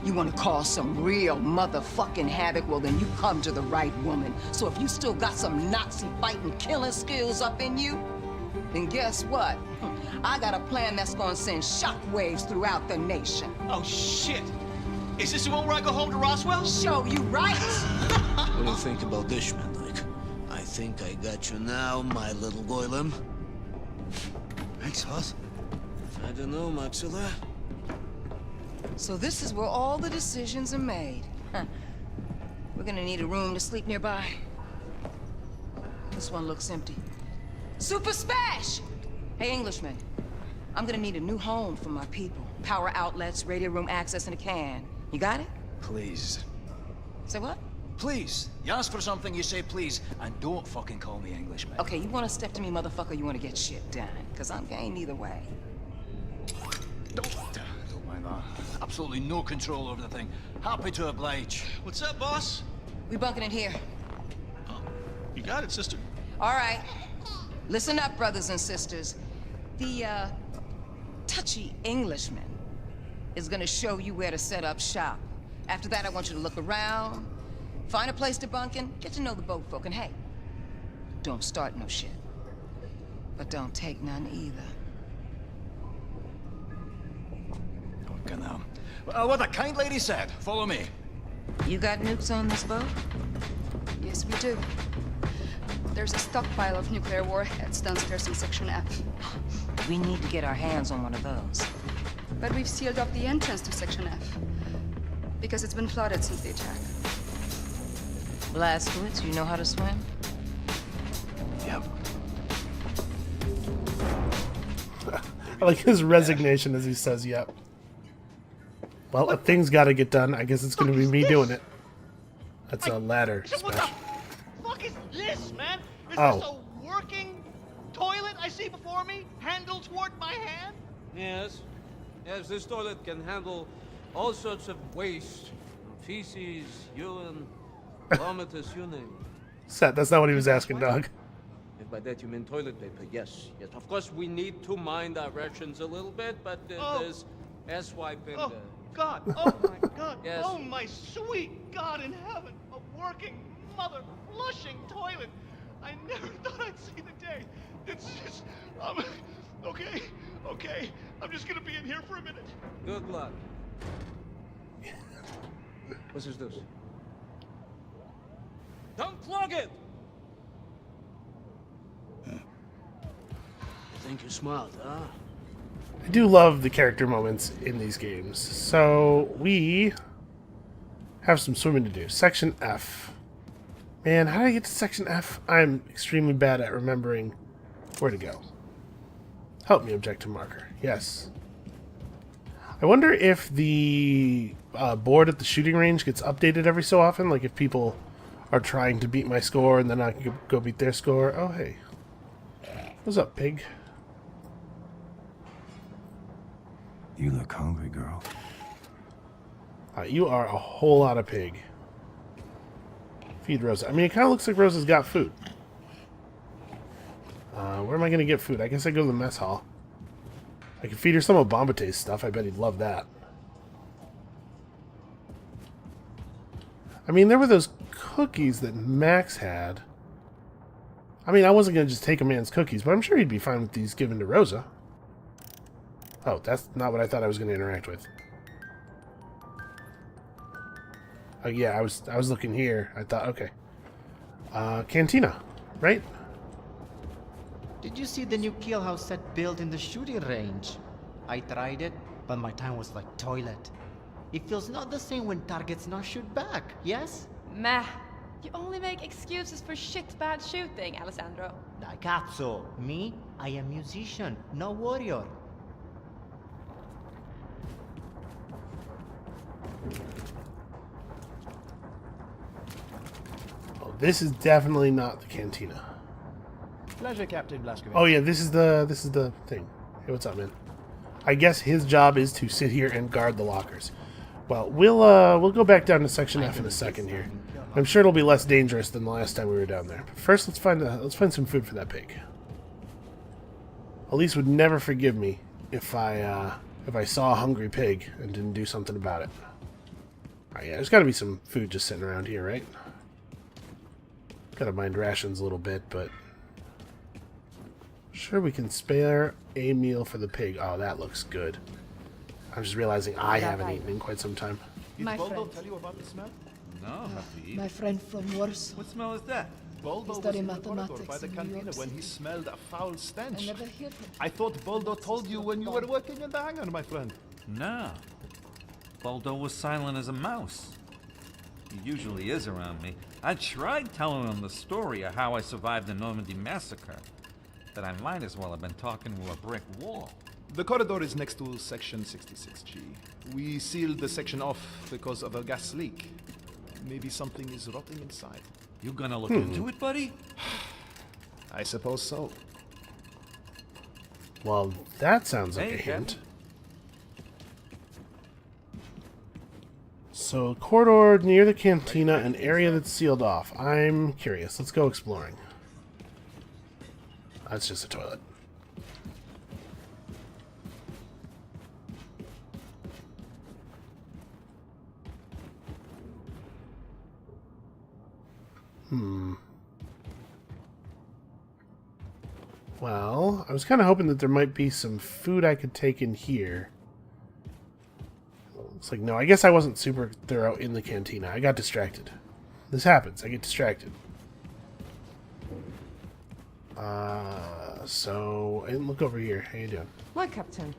You want to cause some real motherfucking havoc? Well, then you come to the right woman. So if you still got some Nazi fighting, killing skills up in you, then guess what? I got a plan that's gonna send shockwaves throughout the nation. Oh, shit. Is this the one where I go home to Roswell? Show you right? What do you think about this, man? Like, I think I got you now, my little golem. Thanks, Hoss. I don't know, Maxilla. So this is where all the decisions are made. Huh. We're gonna need a room to sleep nearby. This one looks empty. Super Spash! Hey, Englishman. I'm gonna need a new home for my people. Power outlets, radio room access, and a can. You got it? Please. Say what? Please. You ask for something, you say please, and don't fucking call me Englishman. Okay, you wanna step to me, motherfucker, you wanna get shit done. Cause I'm game either way. Don't mind that. Absolutely no control over the thing. Happy to oblige. What's up, boss? We bunking in here. Oh, you got it, sister. All right. Listen up, brothers and sisters. The, touchy Englishman is gonna show you where to set up shop. After that, I want you to look around, find a place to bunk in, get to know the boat folk, and hey, don't start no shit. But don't take none either. Okay, now. Well, what the kind lady said. Follow me. You got nukes on this boat? Yes, we do. There's a stockpile of nuclear warheads downstairs in Section F. We need to get our hands on one of those. But we've sealed off the entrance to Section F. Because it's been flooded since the attack. Blazkowicz, you know how to swim? Yep. I like his resignation as he says, yep. Well, a thing's got to get done. I guess it's going to be me doing it. That's a ladder What smash. the fuck is this, man? Is Oh. this a working toilet I see before me? Handle toward my hand? Yes. Yes, this toilet can handle all sorts of waste. Feces, urine, vomitus, you name it. Set, that's not what he was asking, dog. If by that you mean toilet paper, yes. Yes, of course we need to mind our rations a little bit, but there's S-wipe in Oh, there. God. Oh, my God. Yes. Oh, my sweet God in heaven. A working, mother-flushing toilet. I never thought I'd see the day. It's just... okay. Okay. I'm just gonna be in here for a minute. Good luck. What is this? Don't clog it! You think you're smart, huh? I do love the character moments in these games. So, we have some swimming to do. Section F. Man, how did I get to Section F? I'm extremely bad at remembering where to go. Help me, objective marker. Yes. I wonder if the board at the shooting range gets updated every so often. Like if people are trying to beat my score and then I can go beat their score. Oh, hey. What's up, pig? You look hungry, girl. You are a whole lot of pig. Feed Rosa. I mean, it kind of looks like Rosa's got food. Where am I going to get food? I guess I go to the mess hall. I can feed her some of Bombate's stuff. I bet he'd love that. I mean, there were those cookies that Max had. I mean, I wasn't going to just take a man's cookies, but I'm sure he'd be fine with these given to Rosa. Oh, that's not what I thought I was going to interact with. Oh, yeah, I was looking here. I thought, okay. Cantina, right? Did you see the new kill house set built in the shooting range? I tried it, but my time was like toilet. It feels not the same when targets not shoot back, yes? Meh. You only make excuses for shit bad shooting, Alessandro. Da cazzo. Me? I am musician, no warrior. Oh, this is definitely not the cantina. Pleasure, Captain Blazkowicz. Oh yeah, this is the thing. Hey, what's up, man? I guess his job is to sit here and guard the lockers. Well, we'll go back down to Section F in a second here. I'm sure it'll be less dangerous than the last time we were down there. But first, let's find some food for that pig. Elise would never forgive me if I saw a hungry pig and didn't do something about it. Alright, yeah, there's got to be some food just sitting around here, right? Gotta mind rations a little bit, but... Sure, we can spare a meal for the pig. Oh, that looks good. I'm just realizing I haven't eaten in quite some time. Did My Boldo friend. tell you about the smell? No, happy. My friend from Warsaw. What smell is that? Boldo was studied in the corridor mathematics by the in New cantina York when he City. smelled a foul I stench. never heard him. I thought Boldo told you when you were working in the hangar, my friend. No. Baldo was silent as a mouse. He usually is around me. I tried telling him the story of how I survived the Normandy massacre, but I might as well have been talking to a brick wall. The corridor is next to section 66G. We sealed the section off because of a gas leak. Maybe something is rotting inside. You gonna look into it, buddy? I suppose so. Well, that sounds like Hey, a hint. Captain. So, corridor near the cantina, an area that's sealed off. I'm curious. Let's go exploring. That's just a toilet. Well, I was kind of hoping that there might be some food I could take in here. It's like, no, I guess I wasn't super thorough in the cantina. I got distracted. This happens. I get distracted. And look over here. How you doing? My captain.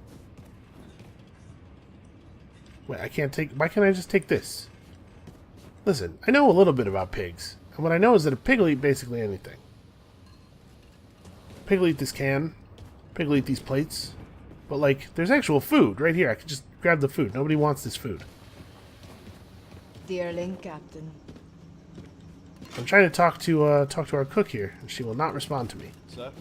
Wait, I can't take... Why can't I just take this? Listen, I know a little bit about pigs. And what I know is that a pig will eat basically anything. Pig will eat this can. Pig will eat these plates. But, like, there's actual food right here. I could just grab the food. Nobody wants this food. Dearling Captain. I'm trying to talk to our cook here, and she will not respond to me. Sir?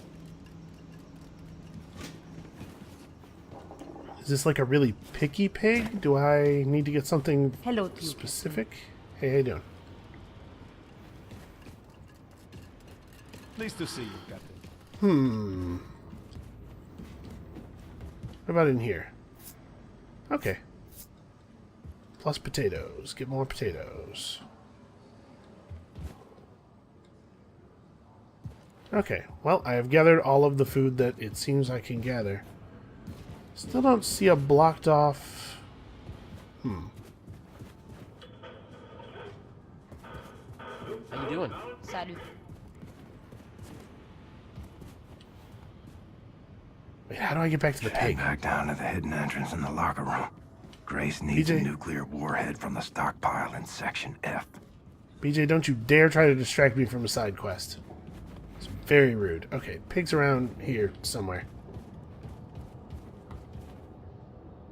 Is this like a really picky pig? Do I need to get something Hello to you, specific? Hey, how you doing? Pleased to see you, Captain. What about in here? Okay. Plus potatoes. Get more potatoes. Okay, well, I have gathered all of the food that it seems I can gather. Still don't see a blocked off... How you doing? Salut. Wait, how do I get back to the pig? Back down to the hidden entrance in the locker room. Grace needs a BJ? nuclear warhead from the stockpile in Section F. BJ, don't you dare try to distract me from a side quest. It's very rude. Okay, pig's around here somewhere.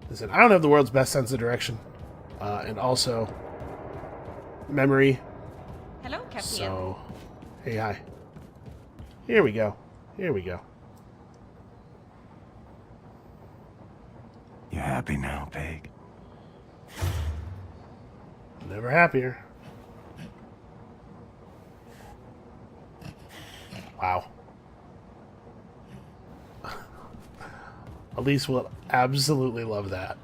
Listen, I don't have the world's best sense of direction. And also... memory. Hello, Captain. So... Hey, hi. Here we go. Here we go. You happy now, pig? Never happier. Wow. Elise will absolutely love that.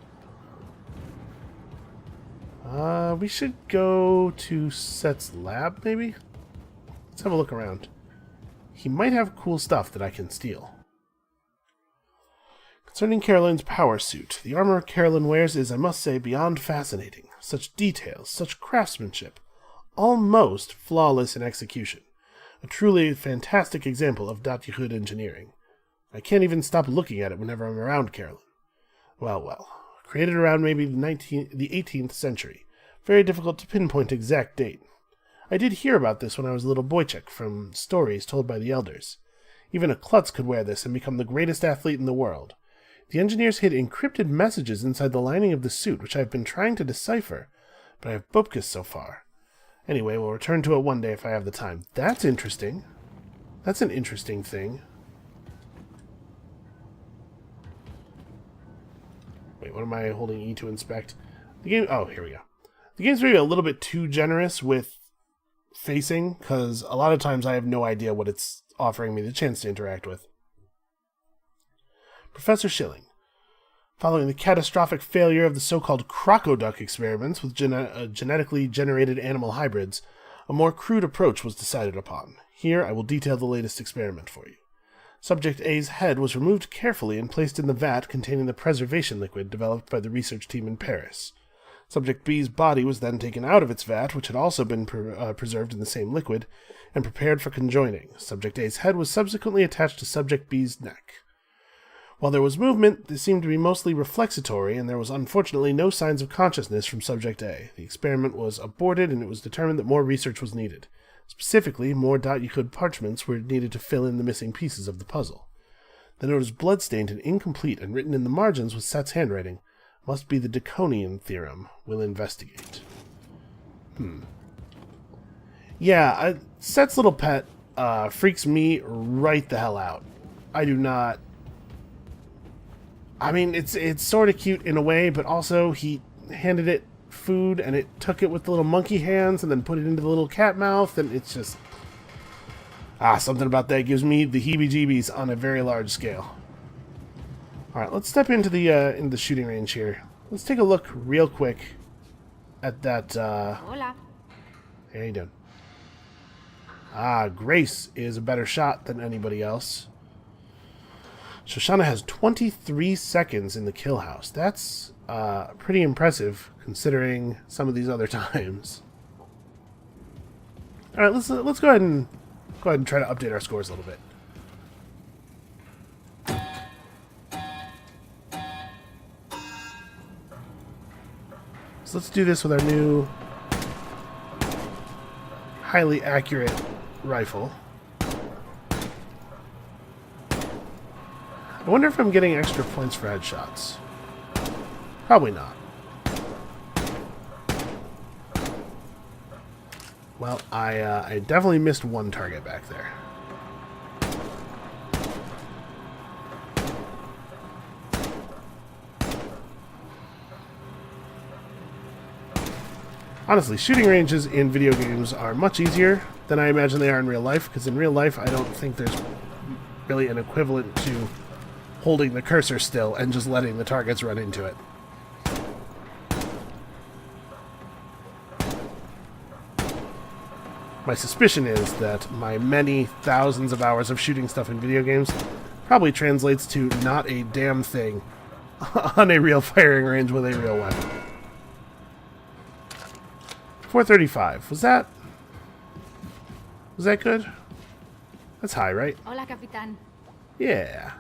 We should go to Set's lab, maybe? Let's have a look around. He might have cool stuff that I can steal. Concerning Caroline's power suit, the armor Caroline wears is, I must say, beyond fascinating. Such details, such craftsmanship, almost flawless in execution. A truly fantastic example of Dutch-hood engineering. I can't even stop looking at it whenever I'm around Caroline. Well, well. Created around maybe the 18th century. Very difficult to pinpoint exact date. I did hear about this when I was a little boychuk from stories told by the elders. Even a klutz could wear this and become the greatest athlete in the world. The engineers hid encrypted messages inside the lining of the suit, which I've been trying to decipher, but I have bupkis so far. Anyway, we'll return to it one day if I have the time. That's interesting. That's an interesting thing. Wait, what am I holding E to inspect? The game... Oh, here we go. The game's maybe a little bit too generous with facing, because a lot of times I have no idea what it's offering me the chance to interact with. Professor Schilling. Following the catastrophic failure of the so-called crocoduck experiments with genetically generated animal hybrids, a more crude approach was decided upon. Here I will detail the latest experiment for you. Subject A's head was removed carefully and placed in the vat containing the preservation liquid developed by the research team in Paris. Subject B's body was then taken out of its vat, which had also been preserved in the same liquid, and prepared for conjoining. Subject A's head was subsequently attached to Subject B's neck. While there was movement, this seemed to be mostly reflexatory, and there was unfortunately no signs of consciousness from Subject A. The experiment was aborted, and it was determined that more research was needed. Specifically, more .Euclid parchments were needed to fill in the missing pieces of the puzzle. The note is blood-stained and incomplete, and written in the margins with Set's handwriting. Must be the Draconian theorem. We'll investigate. Yeah, Set's little pet freaks me right the hell out. I do not... I mean, it's sort of cute in a way, but also he handed it food and it took it with the little monkey hands and then put it into the little cat mouth, and it's just... something about that gives me the heebie-jeebies on a very large scale. Alright, let's step into the shooting range here. Let's take a look real quick at that, Hola. How you doing? Grace is a better shot than anybody else. Shoshana has 23 seconds in the kill house. That's pretty impressive considering some of these other times. All right, let's go ahead and try to update our scores a little bit. So let's do this with our new highly accurate rifle. I wonder if I'm getting extra points for headshots. Probably not. Well, I definitely missed one target back there. Honestly, shooting ranges in video games are much easier than I imagine they are in real life, because in real life I don't think there's really an equivalent to holding the cursor still and just letting the targets run into it. My suspicion is that my many thousands of hours of shooting stuff in video games probably translates to not a damn thing on a real firing range with a real weapon. 435. Was that good? That's high, right? Hola, Capitán. Yeah.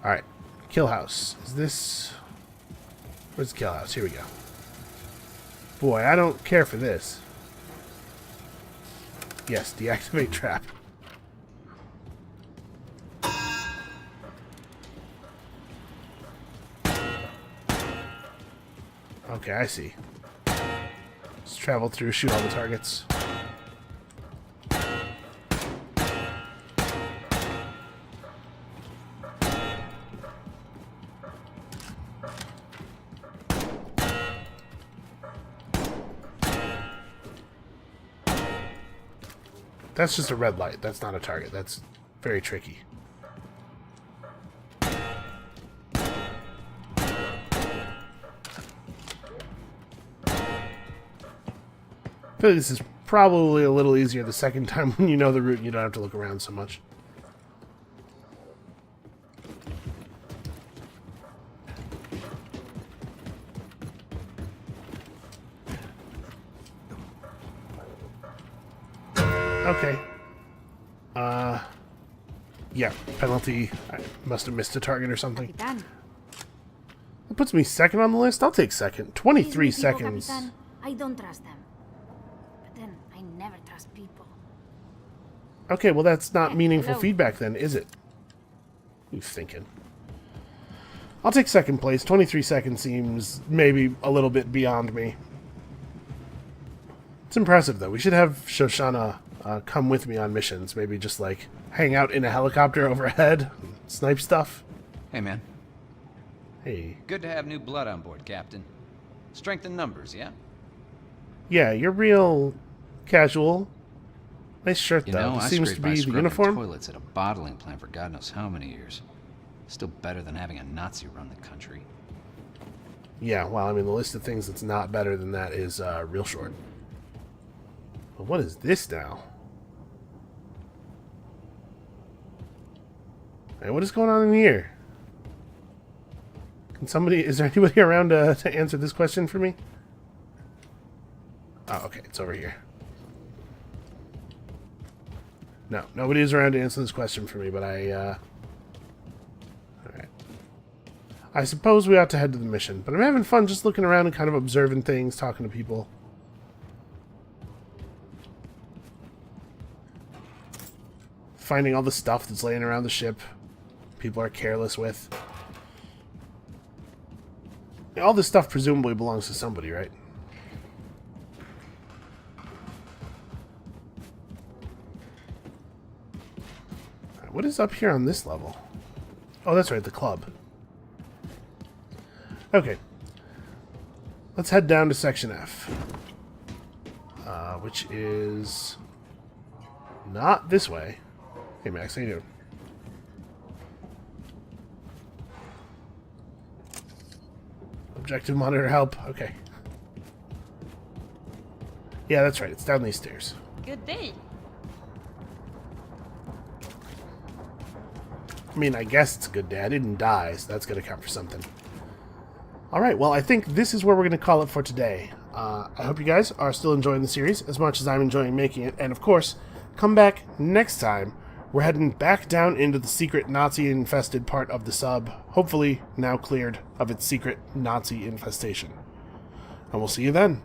Alright. Kill house. Is this... Where's the kill house? Here we go. Boy, I don't care for this. Yes, deactivate trap. Okay, I see. Let's travel through, shoot all the targets. That's just a red light. That's not a target. That's very tricky. I feel like this is probably a little easier the second time when you know the route and you don't have to look around so much. Okay. Yeah, penalty. I must have missed a target or something. Capitán. That puts me second on the list. I'll take second. 23 seconds. Capitán. I don't trust them. But then, I never trust people. Okay, well that's not meaningful hello. feedback then, is it? Who's thinking? I'll take second place. 23 seconds seems maybe a little bit beyond me. It's impressive, though. We should have Shoshana come with me on missions. Maybe just, like, hang out in a helicopter overhead, snipe stuff. Hey, man. Hey. Good to have new blood on board, Captain. Strength in numbers, yeah? Yeah, you're real casual. Nice shirt, You though. know, This I seems scraped to by be the scrubbing uniform. toilets at a bottling plant for God knows how many years. Still better than having a Nazi run the country. Yeah, well, I mean, the list of things that's not better than that is real short. But what is this now? Hey, what is going on in here? Can somebody... Is there anybody around to answer this question for me? Oh, okay, it's over here. No, nobody is around to answer this question for me, but Alright. I suppose we ought to head to the mission, but I'm having fun just looking around and kind of observing things, talking to people. Finding all the stuff that's laying around the ship. People are careless with. All this stuff presumably belongs to somebody, right? Alright, what is up here on this level? Oh, that's right, the club. Okay. Let's head down to Section F. Which is... not this way. Hey, Max, how you doing? Objective monitor help. Okay. Yeah, that's right. It's down these stairs. Good day. I mean, I guess it's a good day. I didn't die, so that's going to count for something. Alright, well, I think this is where we're going to call it for today. I hope you guys are still enjoying the series as much as I'm enjoying making it. And, of course, come back next time. We're heading back down into the secret Nazi-infested part of the sub, hopefully now cleared of its secret Nazi infestation. And we'll see you then.